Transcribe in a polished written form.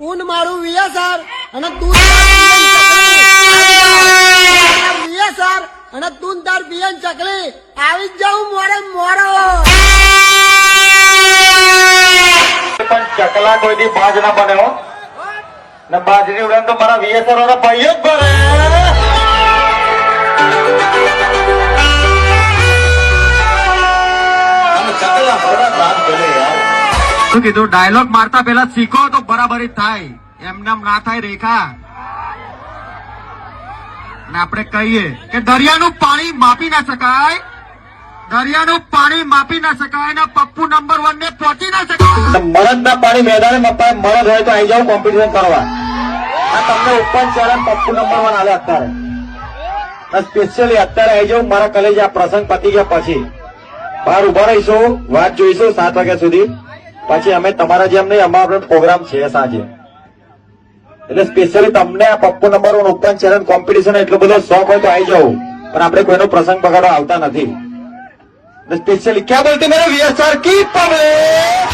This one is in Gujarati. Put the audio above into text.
ઊન મારું વીએસઆર અને તું વીએસઆર અને તું તાર પીએન ચકલી આવી જ જાઉં મોડે મોડો પણ ચકલા કોઈથી બાજ ના બને હો ને બાજરી ઉડાન તો મારા વીએસઆર વાળા ભાઈ જ ભરે ચકલા ભરવા બાદ ભલે યાર શું કીધું ડાયલોગ મારતા પેલા શીખો તો બરાબર જ થાય એમને ના થાય રેખા ને આપણે કહીએ કે દરિયાનું પાણી માપી ના શકાય દરિયાનું પાણી માપી ના શકાય ને પપ્પુ નંબર 1 ને પહોંચી ના શકાય મરદ ના પાણી મેદાને મપાય મરદ હોય તો આવી જાવ કોમ્પિટિશન કરવા આ તમને ઓપન ચેલેન્જ પપ્પુ નંબર 1 આલે અત્યારે સ્પેશિયલી અત્યારે આવી જાવ મારા કલેજ આ પ્રસંગ પતી ગયા પછી બહાર ઉભા રહીશું વાત જોઈશું 7 વાગ્યા સુધી પછી અમે તમારા જેમ નહીં અમારો પ્રોગ્રામ છે સાંજે એટલે સ્પેશિયલી તમને આ Pappu number 1 open challenge competition એટલો બધો શોખ હોય તો આવી જાવ પણ આપણે કોઈનો પ્રસંગ બગાડવા આવતા નથી સ્પેશિયલી ક્યાં બોલते मेरे वीएसआर की पब्लिक